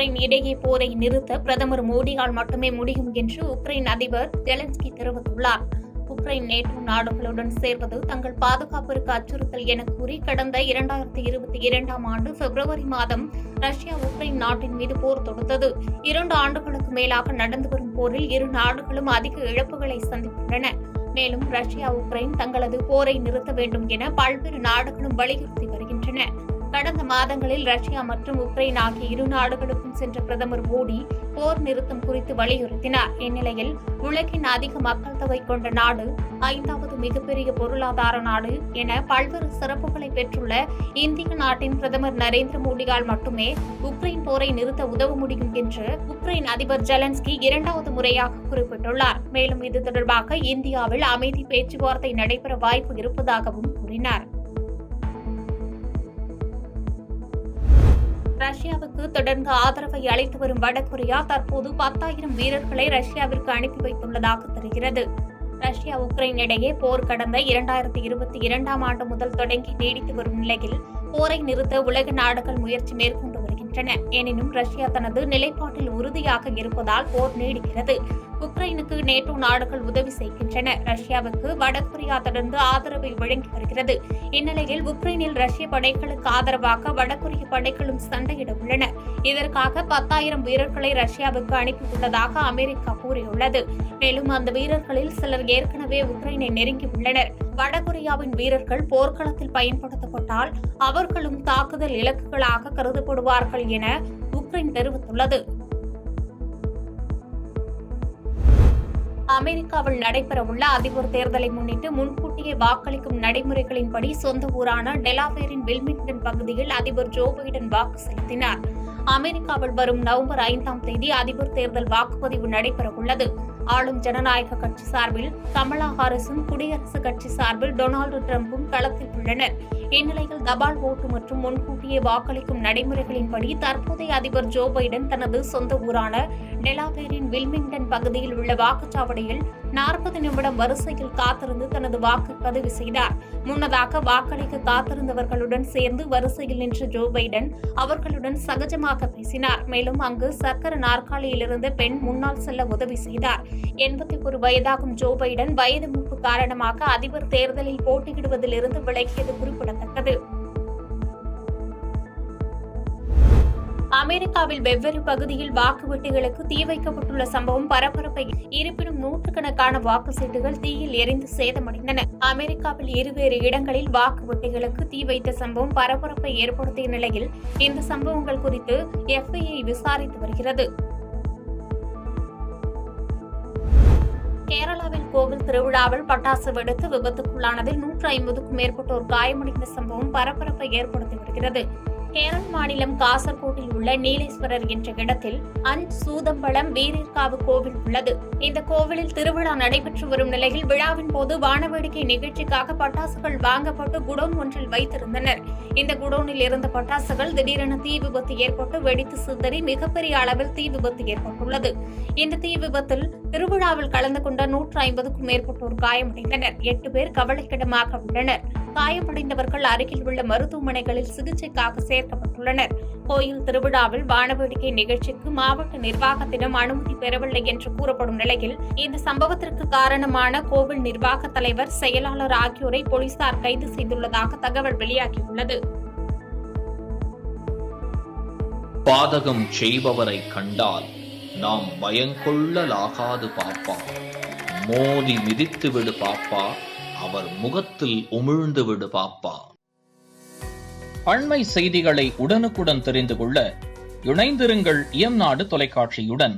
Ukraine இடையே போரை நிறுத்த பிரதமர் மோடியால் மட்டுமே முடியும் என்று உக்ரைன் அதிபர் ஜெலன்ஸ்கி தெரிவித்துள்ளார். உக்ரைன் நேட்டோ நாடுகளுடன் சேர்வது தங்கள் பாதுகாப்பிற்கு அச்சுறுத்தல் என கூறி கடந்த 2022ஆம் ஆண்டு பிப்ரவரி மாதம் ரஷ்யா உக்ரைன் நாட்டின் மீது போர் தொடுத்தது. 2 ஆண்டுகளுக்கு மேலாக நடந்து வரும் போரில் இரு நாடுகளும் அதிக இழப்புகளை சந்தித்துள்ளன. மேலும் ரஷ்யா உக்ரைன் தங்களது போரை நிறுத்த வேண்டும் என பல்வேறு நாடுகளும் வலியுறுத்தி வருகின்றன. கடந்த மாதங்களில் ரஷ்யா மற்றும் உக்ரைன் ஆகிய இரு நாடுகளுக்கும் சென்ற பிரதமர் மோடி போர் நிறுத்தம் குறித்து வலியுறுத்தினார். இந்நிலையில் உலகின் அதிக மக்கள் தொகை கொண்ட நாடு, 5வது மிகப்பெரிய பொருளாதார நாடு என பல்வேறு சிறப்புகளை பெற்றுள்ள இந்திய நாட்டின் பிரதமர் நரேந்திர மோடியால் மட்டுமே உக்ரைன் போரை நிறுத்த உதவ முடியும் என்று உக்ரைன் அதிபர் ஜெலன்ஸ்கி 2வது முறையாக குறிப்பிட்டுள்ளார். மேலும் இது தொடர்பாக இந்தியாவில் அமைதி பேச்சுவார்த்தை நடைபெற வாய்ப்பு இருப்பதாகவும் கூறினார். ரஷ்யாவுக்கு தொடர்ந்து ஆதரவை அளித்து வரும் வடகொரியா தற்போது 10,000 வீரர்களை ரஷ்யாவிற்கு அனுப்பி வைத்துள்ளதாக தெரிகிறது. ரஷ்யா உக்ரைன் இடையே போர் கடந்த 2022ஆம் ஆண்டு முதல் தொடங்கி நீடித்து வரும் நிலையில் போரை நிறுத்த உலக நாடுகள் முயற்சி மேற்கொண்டு வருகின்றன. எனினும் ரஷ்யா தனது நிலைப்பாட்டில் உறுதியாக இருப்பதால் போர் நீடிக்கிறது. உக்ரைனுக்கு நேட்டோ நாடுகள் உதவி செய்கின்றன. ரஷ்யாவுக்கு வடகொரியா தொடர்ந்து ஆதரவை வழங்கி வருகிறது. இந்நிலையில் உக்ரைனில் ரஷ்ய படைகளுக்கு ஆதரவாக வடகொரிய படைகளும் சண்டையிட உள்ளன. இதற்காக 10,000 வீரர்களை ரஷ்யாவுக்கு அனுப்பியுள்ளதாக அமெரிக்கா கூறியுள்ளது. மேலும் அந்த வீரர்களில் சிலர் ஏற்கனவே உக்ரைனை நெருங்கியுள்ளனர். வடகொரியாவின் வீரர்கள் போர்க்களத்தில் பயன்படுத்தப்பட்டால் அவர்களும் தாக்குதல் இலக்குகளாக கருதப்படுவார்கள் என உக்ரைன் தெரிவித்துள்ளது. அமெரிக்காவில் நடைபெறவுள்ள அதிபர் தேர்தலை முன்னிட்டு முன்கூட்டியே வாக்களிக்கும் நடைமுறைகளின்படி சொந்த ஊரான டெலாவேரின் வில்மிங்டன் பகுதியில் அதிபர் ஜோ பைடன் வாக்கு செலுத்தினார். அமெரிக்காவில் வரும் நவம்பர் 5ஆம் தேதி அதிபர் தேர்தல் வாக்குப்பதிவு நடைபெறவுள்ளது. ஆளும் ஜனநாயக கட்சி சார்பில் கமலா ஹாரிஸும், குடியரசுக் கட்சி சார்பில் டொனால்டு டிரம்பும் களத்தில் உள்ளனர். இந்நிலையில் தபால் ஓட்டு மற்றும் முன்கூட்டியே வாக்களிக்கும் நடைமுறைகளின்படி தற்போதைய அதிபர் ஜோ பைடன் தனது சொந்த ஊரான டெலாவேரின் வில்மிங்டன் பகுதியில் உள்ள வாக்குச்சாவடியில் 40 நிமிடம் வரிசையில் காத்திருந்து தனது வாக்கு பதிவு செய்தார். முன்னதாக வாக்களிக்க காத்திருந்தவர்களுடன் சேர்ந்து வரிசையில் நின்ற ஜோ பைடன் அவர்களுடன் சகஜமாக பேசினார். மேலும் அங்கு சக்கர நாற்காலியில் இருந்த பெண் முன்னால் செல்ல உதவி செய்தார். 81 வயதாகும் ஜோ பைடன் வயது மூப்பு காரணமாக அதிபர் தேர்தலில் போட்டியிடுவதிலிருந்து விலகியது குறிப்பிடத்தக்கது. அமெரிக்காவில் வெவ்வேறு பகுதியில் வாக்குவெட்டிகளுக்கு தீ வைக்கப்பட்டுள்ள சம்பவம் பரபரப்பை. இருப்பினும் நூற்றுக்கணக்கான வாக்கு சீட்டுகள் தீயில் எரிந்து சேதமடைந்தன. அமெரிக்காவில் இருவேறு இடங்களில் வாக்குவெட்டிகளுக்கு தீ வைத்த சம்பவம் பரபரப்பை ஏற்படுத்திய நிலையில் இந்த சம்பவங்கள் குறித்து FBI விசாரித்து வருகிறது. கேரளாவில் கோவில் திருவிழாவில் பட்டாசு வெடித்து விபத்துக்குள்ளானதில் 150க்கும் மேற்பட்டோர் காயமடைந்த சம்பவம் பரபரப்பை ஏற்படுத்தி வருகிறது. கேரள மாநிலம் காசர்கோட்டில் உள்ள நீலேஸ்வரர் என்ற இடத்தில் சூதம்பலம் வீரர்காவு கோவில் உள்ளது. இந்த கோவிலில் திருவிழா நடைபெற்று வரும் நிலையில் விழாவின் போது வானவேடிக்கை நிகழ்ச்சிக்காக பட்டாசுகள் வாங்கப்பட்டு குடோன் ஒன்றில் வைத்திருந்தனர். இந்த குடோனில் இருந்த பட்டாசுகள் திடீரென தீ விபத்து ஏற்பட்டு வெடித்து சிதறி மிகப்பெரிய அளவில் தீ விபத்து ஏற்பட்டுள்ளது. இந்த தீ விபத்தில் திருவிழாவில் கலந்து கொண்ட 150க்கும் மேற்பட்டோர் காயமடைந்தனர். 8 பேர் கவலைக்கிடமாக உள்ளனர். காயமடைந்தவர்கள் அருகில் உள்ள மருத்துவமனைகளில் சிகிச்சைக்காக சேர்க்கப்பட்டுள்ளனர். கோயில் திருவிழாவில் வானவேடிக்கை நிகழ்ச்சிக்கு மாவட்ட நிர்வாகத்திடம் அனுமதி பெறவில்லை என்று கூறப்படும் நிலையில் இந்த சம்பவத்திற்கு காரணமான கோவில் நிர்வாக தலைவர், செயலாளர் ஆகியோரை போலீசார் கைது செய்துள்ளதாக தகவல் வெளியாகியுள்ளது. பாதகம் செய்பவரை கண்டால் நாம் பயங்கொள்ளலாகாது பாப்பா, மோதி மிதித்து விடு பாப்பா, அவர் முகத்தில் உமிழ்ந்து விடு பாப்பா. அண்மை செய்திகளை உடனுக்குடன் தெரிந்து கொள்ள இணைந்திருங்கள் இயம்நாடு தொலைக்காட்சியுடன்.